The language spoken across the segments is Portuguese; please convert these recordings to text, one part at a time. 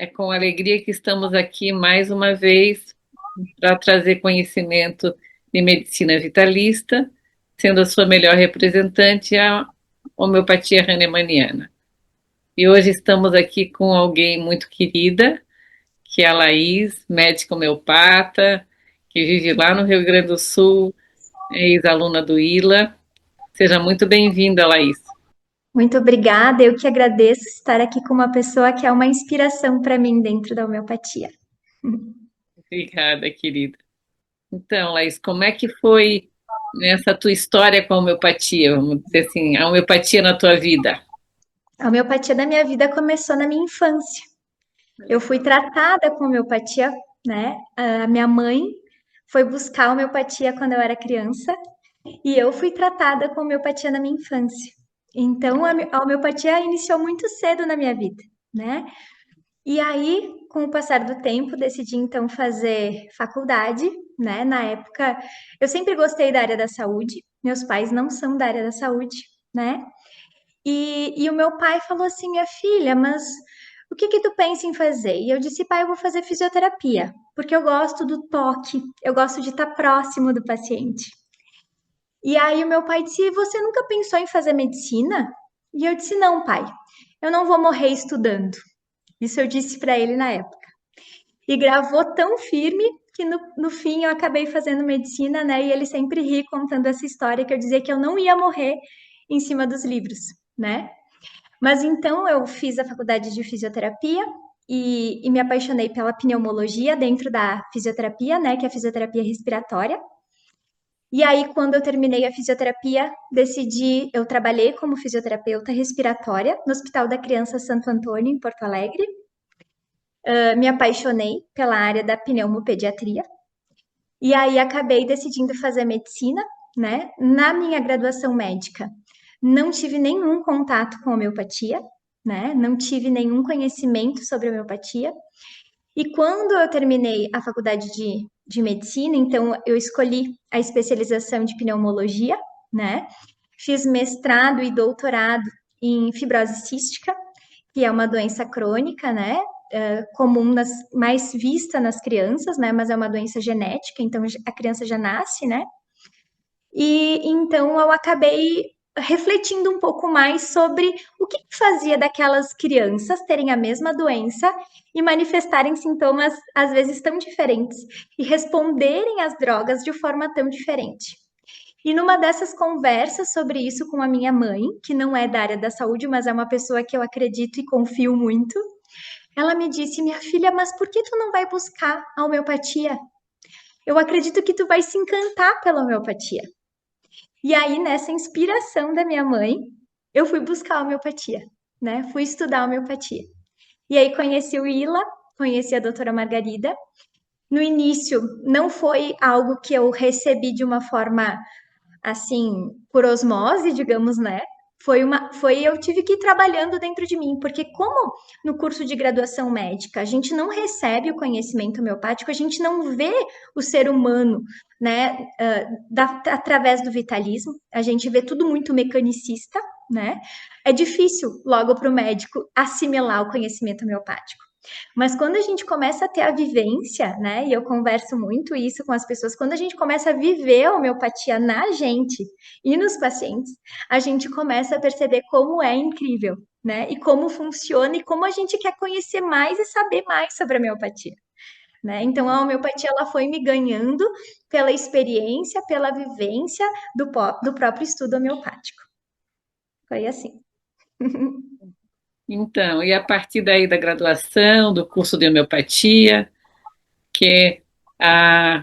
É com alegria que estamos aqui mais uma vez para trazer conhecimento de medicina vitalista, sendo a sua melhor representante a homeopatia hahnemanniana. E hoje estamos aqui com alguém muito querida, que é a Laís, médica homeopata, que vive lá no Rio Grande do Sul, é ex-aluna do ILA. Seja muito bem-vinda, Laís. Muito obrigada, eu que agradeço estar aqui com uma pessoa que é uma inspiração para mim dentro da homeopatia. Obrigada, querida. Então, Laís, como é que foi nessa tua história com a homeopatia? Vamos dizer assim, a homeopatia na tua vida? A homeopatia da minha vida começou na minha infância. Eu fui tratada com homeopatia, né? A minha mãe foi buscar homeopatia quando eu era criança e eu fui tratada com homeopatia na minha infância. Então, a homeopatia iniciou muito cedo na minha vida, né? E aí, com o passar do tempo, decidi então fazer faculdade, né? Na época, eu sempre gostei da área da saúde, meus pais não são da área da saúde, né? E o meu pai falou assim: minha filha, mas o que que tu pensa em fazer? E eu disse: pai, eu vou fazer fisioterapia, porque eu gosto do toque, eu gosto de estar próximo do paciente. E aí o meu pai disse: você nunca pensou em fazer medicina? E eu disse: não, pai, eu não vou morrer estudando. Isso eu disse para ele na época. E gravou tão firme que no fim eu acabei fazendo medicina, né? E ele sempre ri contando essa história que eu dizia que eu não ia morrer em cima dos livros, né? Mas então eu fiz a faculdade de fisioterapia e me apaixonei pela pneumologia dentro da fisioterapia, né? Que é a fisioterapia respiratória. E aí, quando eu terminei a fisioterapia, eu trabalhei como fisioterapeuta respiratória no Hospital da Criança Santo Antônio, em Porto Alegre. Me apaixonei pela área da pneumopediatria. E aí acabei decidindo fazer medicina, né? Na minha graduação médica, não tive nenhum contato com homeopatia, né? Não tive nenhum conhecimento sobre homeopatia. E quando eu terminei a faculdade de medicina, então eu escolhi a especialização de pneumologia, né? Fiz mestrado e doutorado em fibrose cística, que é uma doença crônica, né? Comum, mais vista nas crianças, né? Mas é uma doença genética, então a criança já nasce, né? E então eu acabei refletindo um pouco mais sobre o que fazia daquelas crianças terem a mesma doença e manifestarem sintomas às vezes tão diferentes e responderem às drogas de forma tão diferente. E numa dessas conversas sobre isso com a minha mãe, que não é da área da saúde, mas é uma pessoa que eu acredito e confio muito, ela me disse: minha filha, mas por que tu não vai buscar a homeopatia? Eu acredito que tu vai se encantar pela homeopatia. E aí, nessa inspiração da minha mãe, eu fui buscar a homeopatia, né? Fui estudar a homeopatia. E aí conheci o Ila, conheci a doutora Margarida. No início, não foi algo que eu recebi de uma forma assim, por osmose, digamos, né? Eu tive que ir trabalhando dentro de mim, porque como no curso de graduação médica a gente não recebe o conhecimento homeopático, a gente não vê o ser humano, né, através do vitalismo, a gente vê tudo muito mecanicista, né? É difícil logo para o médico assimilar o conhecimento homeopático. Mas quando a gente começa a ter a vivência, né? E eu converso muito isso com as pessoas, quando a gente começa a viver a homeopatia na gente e nos pacientes, a gente começa a perceber como é incrível, né? E como funciona e como a gente quer conhecer mais e saber mais sobre a homeopatia. Né? Então a homeopatia ela foi me ganhando pela experiência, pela vivência do próprio estudo homeopático. Foi assim. Então, e a partir daí da graduação, do curso de homeopatia, que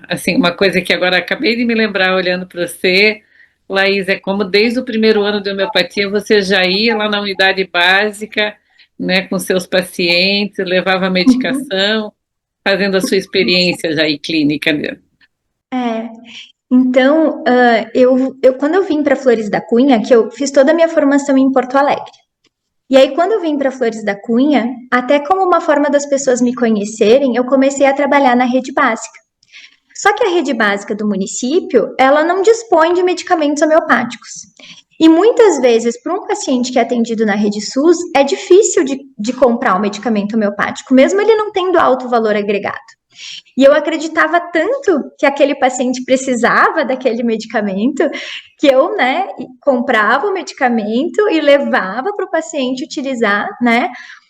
assim, uma coisa que agora acabei de me lembrar olhando para você, Laís, é como desde o primeiro ano de homeopatia você já ia lá na unidade básica, né, com seus pacientes, levava a medicação, fazendo a sua experiência já em clínica, né? É, então, quando eu vim para Flores da Cunha, que eu fiz toda a minha formação em Porto Alegre. E aí, quando eu vim para Flores da Cunha, até como uma forma das pessoas me conhecerem, eu comecei a trabalhar na rede básica. Só que a rede básica do município, ela não dispõe de medicamentos homeopáticos. E muitas vezes, para um paciente que é atendido na rede SUS, é difícil de comprar um medicamento homeopático, mesmo ele não tendo alto valor agregado. E eu acreditava tanto que aquele paciente precisava daquele medicamento, que eu, né, comprava o medicamento e levava para o paciente utilizar, né,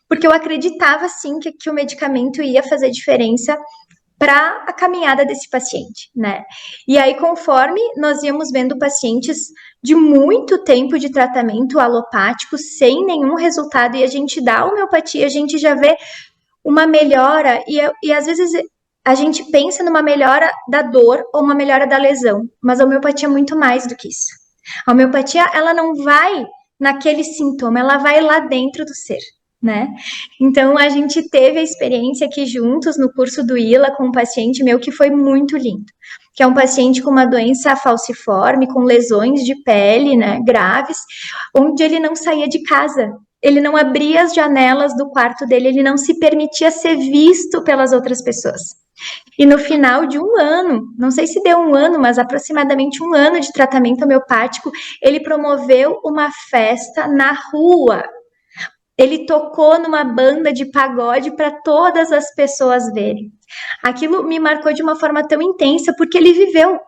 porque eu acreditava, sim, que o medicamento ia fazer diferença para a caminhada desse paciente, né? E aí, conforme nós íamos vendo pacientes de muito tempo de tratamento alopático sem nenhum resultado, e a gente dá homeopatia, a gente já vê uma melhora, e às vezes a gente pensa numa melhora da dor ou uma melhora da lesão, mas a homeopatia é muito mais do que isso. A homeopatia, ela não vai naquele sintoma, ela vai lá dentro do ser, né? Então, a gente teve a experiência aqui juntos no curso do ILA com um paciente meu que foi muito lindo, que é um paciente com uma doença falciforme, com lesões de pele, né, graves, onde ele não saía de casa, ele não abria as janelas do quarto dele, ele não se permitia ser visto pelas outras pessoas. E no final de um ano, não sei se deu um ano, mas aproximadamente um ano de tratamento homeopático, ele promoveu uma festa na rua. Ele tocou numa banda de pagode para todas as pessoas verem. Aquilo me marcou de uma forma tão intensa porque ele viveu.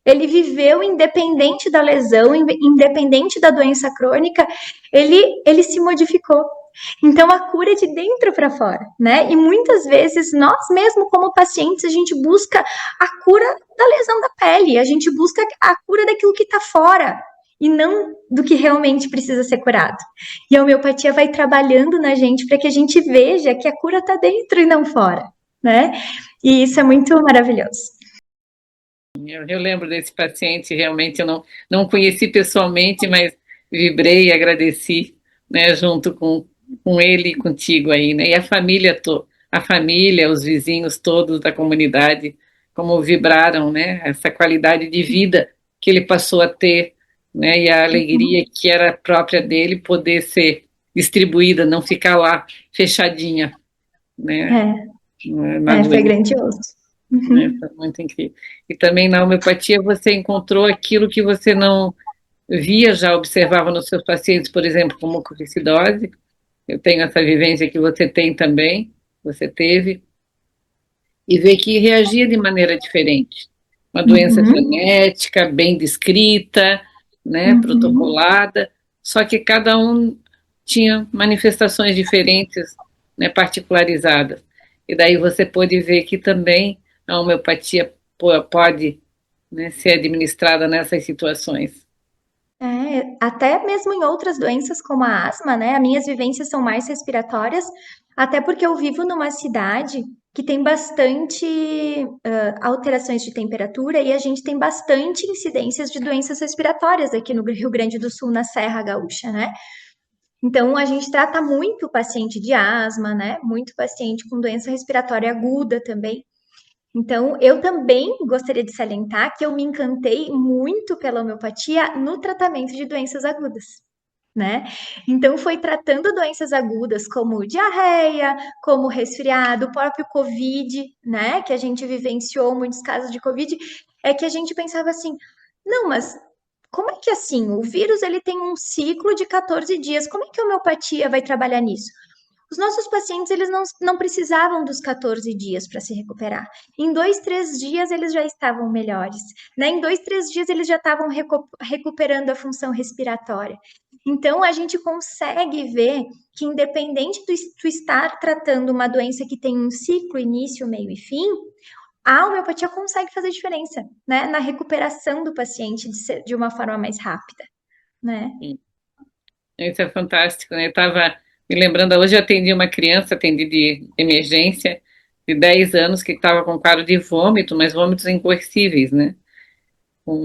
Ele viveu independente da lesão, independente da doença crônica, ele se modificou. Então a cura é de dentro para fora, né? E muitas vezes nós mesmo como pacientes a gente busca a cura da lesão da pele, a gente busca a cura daquilo que está fora e não do que realmente precisa ser curado. E a homeopatia vai trabalhando na gente para que a gente veja que a cura está dentro e não fora, né? E isso é muito maravilhoso. Eu lembro desse paciente, realmente eu não conheci pessoalmente, mas vibrei e agradeci, né, junto com ele e contigo aí, né, e a família, os vizinhos todos da comunidade, como vibraram, né, essa qualidade de vida que ele passou a ter, né, e a alegria que era própria dele poder ser distribuída, não ficar lá fechadinha, né, na Foi doença. grandioso. Né? Foi muito incrível. E também na homeopatia você encontrou aquilo que você não via, já observava nos seus pacientes, por exemplo, como mucoviscidose. Eu tenho essa vivência que você tem também, você teve, e ver que reagia de maneira diferente. Uma doença Uhum, genética, bem descrita, né, uhum. protocolada, só que cada um tinha manifestações diferentes, né, particularizadas. E daí você pôde ver que também a homeopatia pode, né, ser administrada nessas situações. É, até mesmo em outras doenças como a asma, né? As minhas vivências são mais respiratórias, até porque eu vivo numa cidade que tem bastante alterações de temperatura e a gente tem bastante incidências de doenças respiratórias aqui no Rio Grande do Sul, na Serra Gaúcha, né? Então, a gente trata muito paciente de asma, né? Muito paciente com doença respiratória aguda também. Então, eu também gostaria de salientar que eu me encantei muito pela homeopatia no tratamento de doenças agudas, né? Então, foi tratando doenças agudas como diarreia, como resfriado, o próprio Covid, né? Que a gente vivenciou muitos casos de Covid, é que a gente pensava assim, não, mas como é que assim? O vírus ele tem um ciclo de 14 dias, como é que a homeopatia vai trabalhar nisso? Os nossos pacientes, eles não precisavam dos 14 dias para se recuperar. Em 2, 3 dias, eles já estavam melhores. Né? Em 2, 3 dias, eles já estavam recuperando a função respiratória. Então, a gente consegue ver que, independente do estar tratando uma doença que tem um ciclo, início, meio e fim, a homeopatia consegue fazer diferença, né? Na recuperação do paciente de uma forma mais rápida, né? Isso é fantástico, né? Eu estava me lembrando, hoje eu atendi uma criança, atendi de emergência, de 10 anos, que estava com quadro de vômito, mas vômitos incoercíveis, né?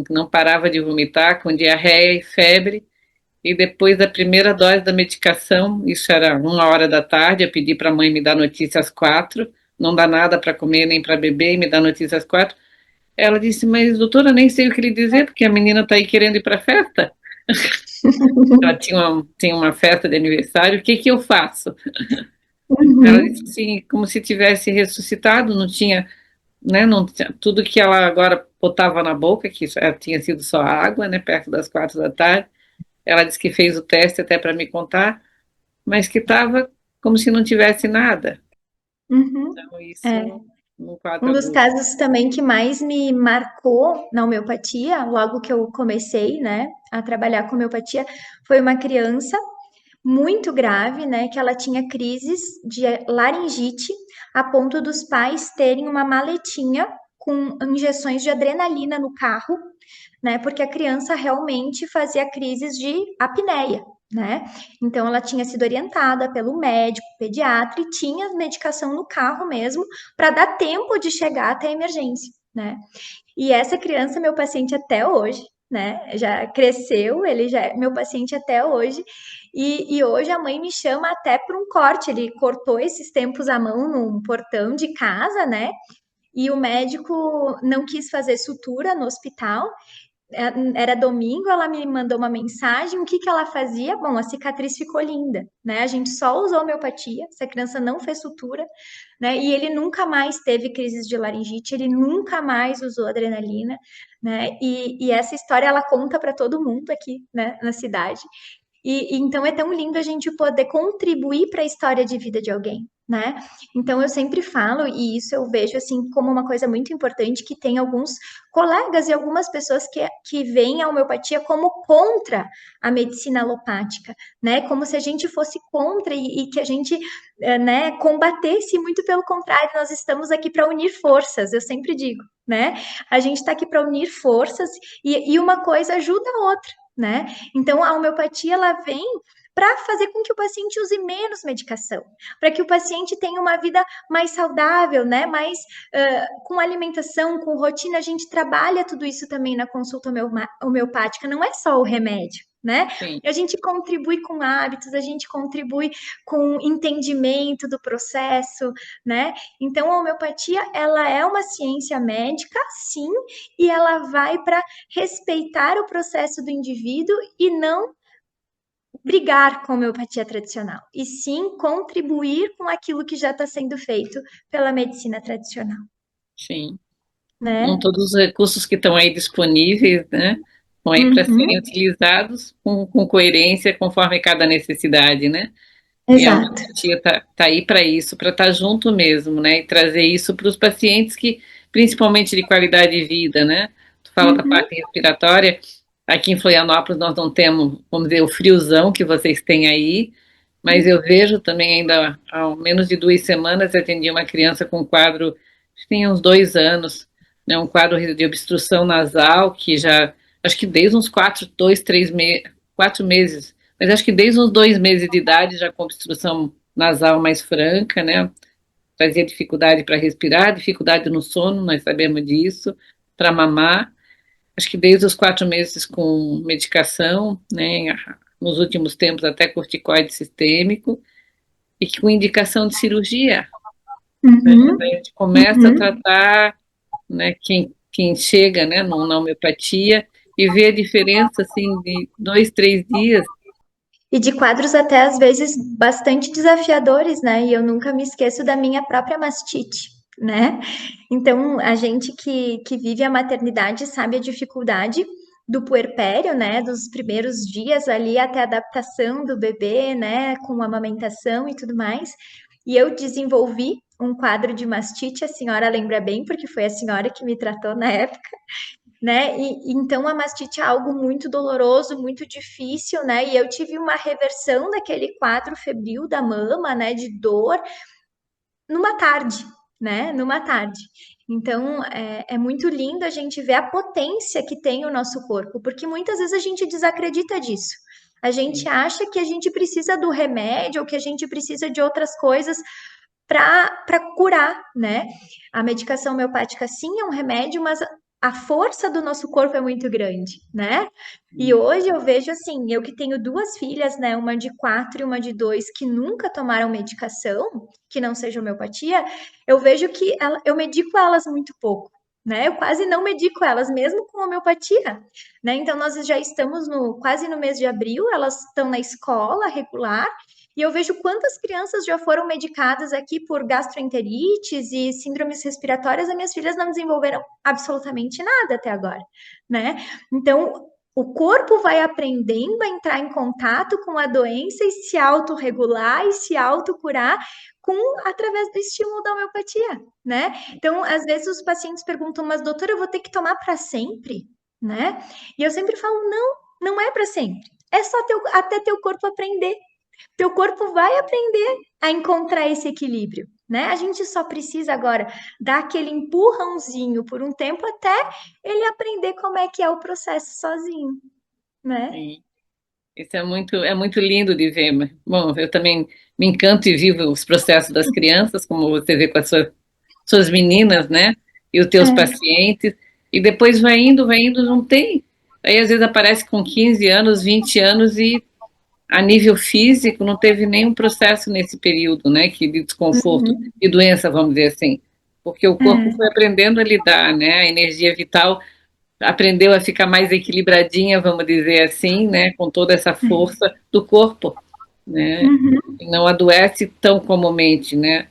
Não parava de vomitar, com diarreia e febre. E depois da primeira dose da medicação, isso era 1 hora da tarde, eu pedi para a mãe me dar notícia às 4, não dá nada para comer nem para beber, e me dá notícia às 4. Ela disse, mas doutora, nem sei o que lhe dizer, porque a menina está aí querendo ir para a festa. Ela tinha uma festa de aniversário, o que que eu faço? Ela disse Uhum. assim, como se tivesse ressuscitado, não tinha, né, não tinha, tudo que ela agora botava na boca, que tinha sido só água, né, perto das 4 da tarde, ela disse que fez o teste até para me contar, mas que estava como se não tivesse nada. Uhum. Então, É. isso no quadro Um dos agudo. casos também que mais me marcou na homeopatia, logo que eu comecei, né, a trabalhar com homeopatia, foi uma criança muito grave, né, que ela tinha crises de laringite, a ponto dos pais terem uma maletinha com injeções de adrenalina no carro, né, porque a criança realmente fazia crises de apneia, né? Então ela tinha sido orientada pelo médico, pediatra e tinha medicação no carro mesmo para dar tempo de chegar até a emergência, né? E essa criança é meu paciente até hoje, né? Já cresceu, ele já é meu paciente até hoje. E hoje a mãe me chama até para um corte. Ele cortou esses tempos a mão num portão de casa, né? E o médico não quis fazer sutura no hospital. Era domingo, ela me mandou uma mensagem. O que que ela fazia? Bom, a cicatriz ficou linda, né? A gente só usou homeopatia, essa criança não fez sutura, né? E ele nunca mais teve crises de laringite, ele nunca mais usou adrenalina, né? E essa história ela conta para todo mundo aqui, né, na cidade. E então é tão lindo a gente poder contribuir para a história de vida de alguém, né? Então eu sempre falo, e isso eu vejo assim como uma coisa muito importante, que tem alguns colegas e algumas pessoas que veem a homeopatia como contra a medicina alopática, né? Como se a gente fosse contra e que a gente, né, combatesse, muito pelo contrário, nós estamos aqui para unir forças, eu sempre digo, né? A gente está aqui para unir forças e uma coisa ajuda a outra, né? Então, a homeopatia ela vem para fazer com que o paciente use menos medicação, para que o paciente tenha uma vida mais saudável, né? Mais com alimentação, com rotina. A gente trabalha tudo isso também na consulta homeopática, não é só o remédio. Né? Sim, A gente contribui com hábitos, a gente contribui com entendimento do processo, né? Então a homeopatia ela é uma ciência médica, sim, e ela vai para respeitar o processo do indivíduo e não brigar com a homeopatia tradicional, e sim contribuir com aquilo que já está sendo feito pela medicina tradicional, sim. Não né? todos os recursos que estão aí disponíveis, né? Estão aí para serem Uhum, utilizados com coerência conforme cada necessidade, né? E a exato. homeopatia tá aí para isso, para estar junto mesmo, né? E trazer isso para os pacientes que, principalmente de qualidade de vida, né? Tu fala da Uhum, parte respiratória. Aqui em Florianópolis nós não temos, vamos dizer, o friozão que vocês têm aí, mas eu vejo também ainda há menos de 2 semanas eu atendi uma criança com um quadro, acho que tinha uns 2 anos, né? Um quadro de obstrução nasal que já, acho que desde uns 4 meses, mas acho que desde uns 2 meses de idade já com obstrução nasal mais franca, né? Trazia dificuldade para respirar, dificuldade no sono, nós sabemos disso, para mamar. Acho que desde os 4 meses com medicação, né? Nos últimos tempos até corticoide sistêmico, e que com indicação de cirurgia. uhum, A gente começa a uhum. tratar, né, quem chega, né, na homeopatia e vê a diferença assim de 2, 3 dias. E de quadros até às vezes bastante desafiadores, né? E eu nunca me esqueço da minha própria mastite, né? Então, a gente que vive a maternidade sabe a dificuldade do puerpério, né? Dos primeiros dias ali até a adaptação do bebê, né? Com a amamentação e tudo mais. E eu desenvolvi um quadro de mastite, a senhora lembra bem, porque foi a senhora que me tratou na época, né? E então a mastite é algo muito doloroso, muito difícil, né? E eu tive uma reversão daquele quadro febril da mama, né? De dor numa tarde, né? Numa tarde. Então é muito lindo a gente ver a potência que tem o nosso corpo, porque muitas vezes a gente desacredita disso. A gente acha que a gente precisa do remédio ou que a gente precisa de outras coisas para curar, né? A medicação homeopática sim é um remédio, mas a força do nosso corpo é muito grande, né? E hoje eu vejo assim, eu que tenho duas filhas, né? Uma de 4 e uma de 2, que nunca tomaram medicação, que não seja homeopatia, eu vejo que eu medico elas muito pouco. Né? Eu quase não medico elas, mesmo com homeopatia, né? Então nós já estamos quase no mês de abril, elas estão na escola regular, e eu vejo quantas crianças já foram medicadas aqui por gastroenterites e síndromes respiratórias, as minhas filhas não desenvolveram absolutamente nada até agora, né? Então, O corpo vai aprendendo a entrar em contato com a doença e se autorregular e se autocurar através do estímulo da homeopatia, né? Então, às vezes os pacientes perguntam, mas doutora, eu vou ter que tomar para sempre, né? E eu sempre falo, não, não é para sempre. É só até teu corpo aprender. Teu corpo vai aprender a encontrar esse equilíbrio, né? A gente só precisa agora dar aquele empurrãozinho por um tempo até ele aprender como é que é o processo sozinho, né? Sim. Isso é muito lindo de ver. Bom, eu também me encanto e vivo os processos das crianças, como você vê com as suas meninas, né? E os teus É. pacientes. E depois vai indo, não tem. Aí às vezes aparece com 15 anos, 20 anos e a nível físico não teve nenhum processo nesse período, né? Que de desconforto Uhum. e doença, vamos dizer assim. Porque o corpo É. foi aprendendo a lidar, né? A energia vital aprendeu a ficar mais equilibradinha, vamos dizer assim, né, com toda essa força do corpo, né, Uhum. e não adoece tão comumente, né.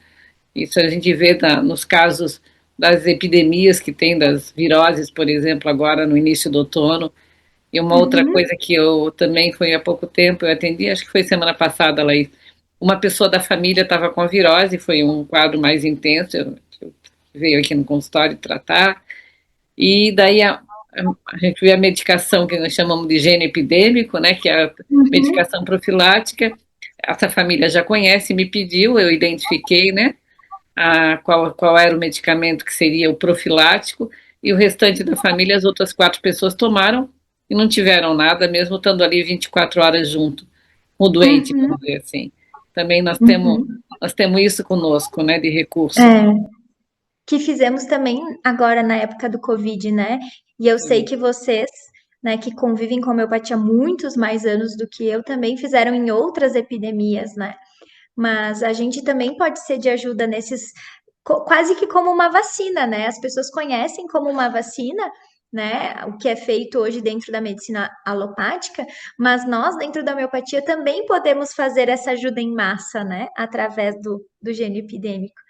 Isso a gente vê nos casos das epidemias que tem das viroses, por exemplo, agora no início do outono. E uma outra Uhum. coisa que eu também foi há pouco tempo, eu atendi, acho que foi semana passada, Laís, uma pessoa da família estava com a virose, foi um quadro mais intenso, veio aqui no consultório tratar, e daí a gente vê a medicação que nós chamamos de gene epidêmico, né, que é a Uhum. medicação profilática. Essa família já conhece, me pediu, eu identifiquei, né, qual era o medicamento que seria o profilático, e o restante da família, as outras 4 pessoas tomaram e não tiveram nada, mesmo estando ali 24 horas junto com o doente, Uhum. vamos dizer assim. Também Uhum. nós temos isso conosco, né, de recurso. É. Que fizemos também agora na época do Covid, né? E eu sei que vocês, né, que convivem com a homeopatia há muitos mais anos do que eu, também fizeram em outras epidemias, né? Mas a gente também pode ser de ajuda nesses, quase que como uma vacina, né? As pessoas conhecem como uma vacina, né? O que é feito hoje dentro da medicina alopática, mas nós, dentro da homeopatia, também podemos fazer essa ajuda em massa, né? Através do gene epidêmico.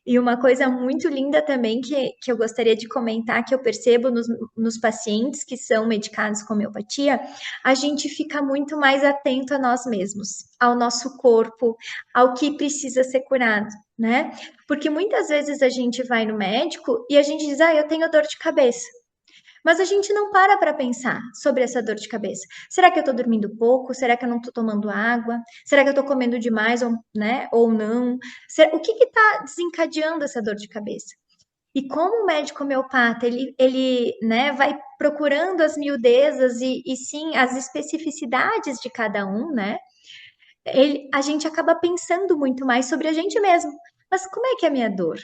E uma coisa muito linda também que eu gostaria de comentar, que eu percebo nos pacientes que são medicados com homeopatia, a gente fica muito mais atento a nós mesmos, ao nosso corpo, ao que precisa ser curado, né? Porque muitas vezes a gente vai no médico e a gente diz, eu tenho dor de cabeça. Mas a gente não para pensar sobre essa dor de cabeça. Será que eu estou dormindo pouco? Será que eu não estou tomando água? Será que eu estou comendo demais ou, né, ou não? O que está desencadeando essa dor de cabeça? E como o médico homeopata, ele né, vai procurando as miudezas e sim as especificidades de cada um, né? A gente acaba pensando muito mais sobre a gente mesmo. Mas como é que é a minha dor?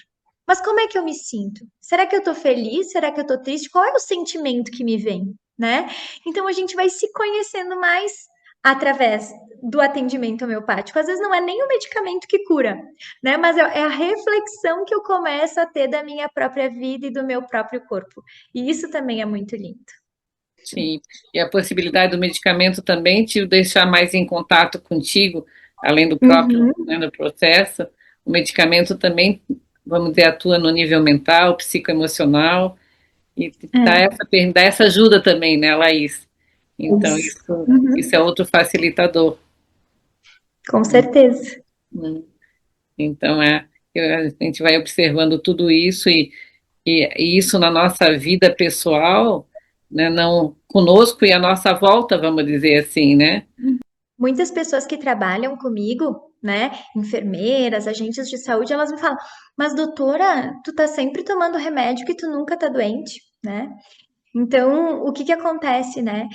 Mas como é que eu me sinto? Será que eu tô feliz? Será que eu tô triste? Qual é o sentimento que me vem, né? Então a gente vai se conhecendo mais através do atendimento homeopático. Às vezes não é nem o medicamento que cura, né? Mas é a reflexão que eu começo a ter da minha própria vida e do meu próprio corpo. E isso também é muito lindo. Sim, e a possibilidade do medicamento também te deixar mais em contato contigo, além do próprio, Uhum, né, do processo, o medicamento também, vamos dizer, atua no nível mental, psicoemocional, e é, dá essa ajuda também, né, Laís? Então, isso. isso é Uhum, outro facilitador. com certeza. Né? Então, a gente vai observando tudo isso e isso na nossa vida pessoal, né, não conosco e à nossa volta, vamos dizer assim, né? Muitas pessoas que trabalham comigo, né, enfermeiras, agentes de saúde, elas me falam: "Mas doutora, tu tá sempre tomando remédio que tu nunca tá doente", né? Então, o que que acontece, né?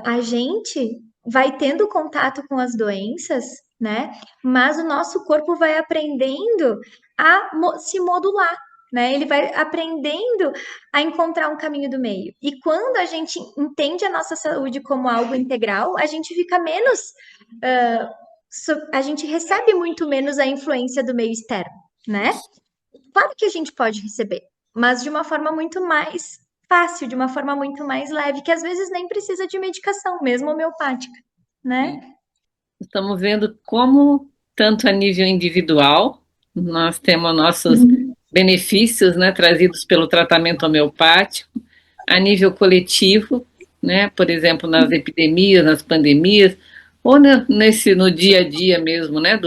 A gente vai tendo contato com as doenças, né? Mas o nosso corpo vai aprendendo a se modular, né? Ele vai aprendendo a encontrar um caminho do meio. E quando a gente entende a nossa saúde como algo integral, a gente fica menos, a gente recebe muito menos a influência do meio externo, né? Claro que a gente pode receber, mas de uma forma muito mais fácil, de uma forma muito mais leve, que às vezes nem precisa de medicação, mesmo homeopática, né? E estamos vendo como, tanto a nível individual, nós temos nossos Uhum. benefícios, né, trazidos pelo tratamento homeopático, a nível coletivo. né? Por exemplo, nas epidemias, nas pandemias, ou no dia a dia mesmo, né?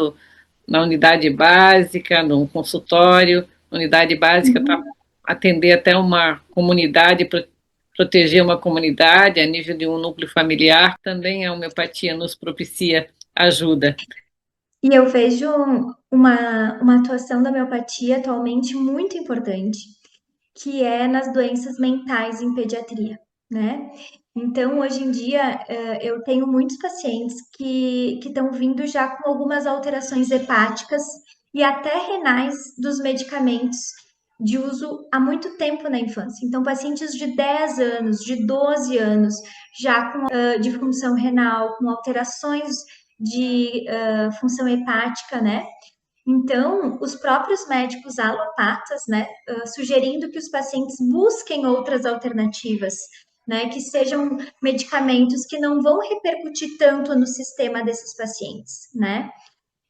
Na unidade básica, no consultório, unidade básica para Uhum. atender até uma comunidade, proteger uma comunidade a nível de um núcleo familiar, também a homeopatia nos propicia ajuda. E eu vejo uma atuação da homeopatia atualmente muito importante, que é nas doenças mentais em pediatria, né? Então, hoje em dia, eu tenho muitos pacientes que estão vindo já com algumas alterações hepáticas e até renais dos medicamentos de uso há muito tempo na infância. Então, pacientes de 10 anos, de 12 anos, já com disfunção renal, com alterações de função hepática, né? Então, os próprios médicos alopatas, né, sugerindo que os pacientes busquem outras alternativas, né, que sejam medicamentos que não vão repercutir tanto no sistema desses pacientes, né?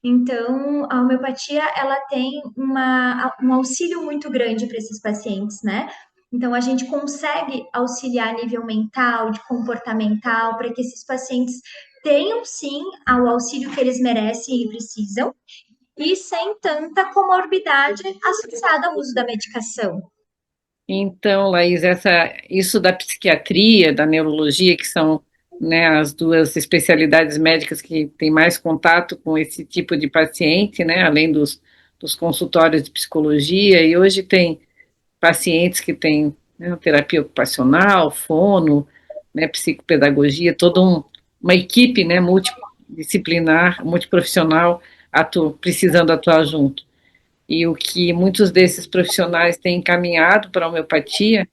Então, a homeopatia, ela tem um auxílio muito grande para esses pacientes, né? Então, a gente consegue auxiliar a nível mental, de comportamental, para que esses pacientes tenham, sim, o auxílio que eles merecem e precisam, e sem tanta comorbidade associada ao uso da medicação. Então, Laís, isso da psiquiatria, da neurologia, que são, né, as duas especialidades médicas que têm mais contato com esse tipo de paciente, né, além dos consultórios de psicologia, e hoje tem pacientes que têm, né, terapia ocupacional, fono, né, psicopedagogia, uma equipe, né, multidisciplinar, multiprofissional, precisando atuar junto. E o que muitos desses profissionais têm encaminhado para a homeopatia,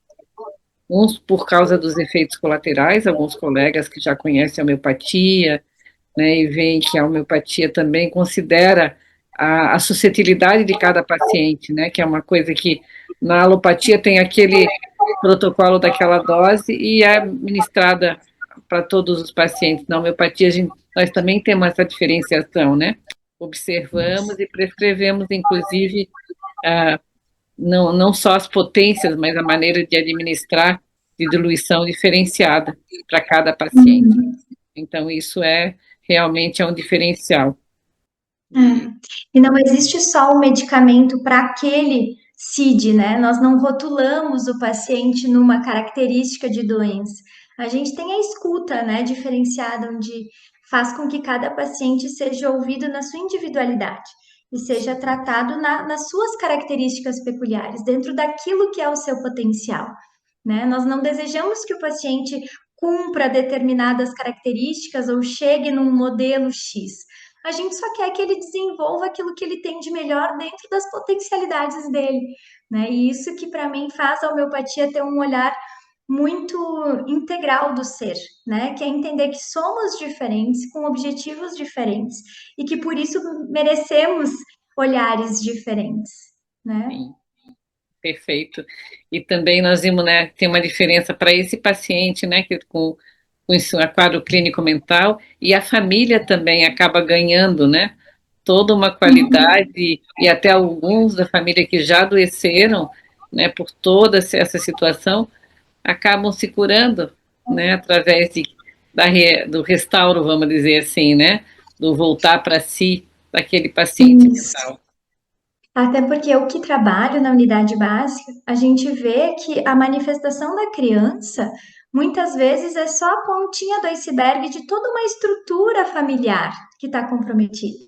uns por causa dos efeitos colaterais, alguns colegas que já conhecem a homeopatia, né, e veem que a homeopatia também considera a suscetibilidade de cada paciente, né, que é uma coisa que na alopatia tem aquele protocolo daquela dose e é administrada para todos os pacientes. Na homeopatia, nós também temos essa diferenciação, né? Observamos e prescrevemos, inclusive, ah, não só as potências, mas a maneira de administrar de diluição diferenciada para cada paciente. Uhum. Então, isso realmente é um diferencial. É. E não existe só o medicamento para aquele CID, né? Nós não rotulamos o paciente numa característica de doença. A gente tem a escuta, né, diferenciada, onde faz com que cada paciente seja ouvido na sua individualidade e seja tratado nas suas características peculiares, dentro daquilo que é o seu potencial, né? Nós não desejamos que o paciente cumpra determinadas características ou chegue num modelo X. A gente só quer que ele desenvolva aquilo que ele tem de melhor dentro das potencialidades dele, né? E isso que para mim faz a homeopatia ter um olhar muito integral do ser, né? Que é entender que somos diferentes, com objetivos diferentes e que por isso merecemos olhares diferentes, né? Sim, perfeito. E também nós vimos, né, tem uma diferença para esse paciente, né, que com esse quadro clínico mental, e a família também acaba ganhando, né, toda uma Uhum. qualidade, e até alguns da família que já adoeceram, né, por toda essa situação, acabam se curando, né, através do restauro, vamos dizer assim, né, do voltar para si daquele paciente Isso. mental. Até porque eu que trabalho na unidade básica, a gente vê que a manifestação da criança muitas vezes é só a pontinha do iceberg de toda uma estrutura familiar que está comprometida.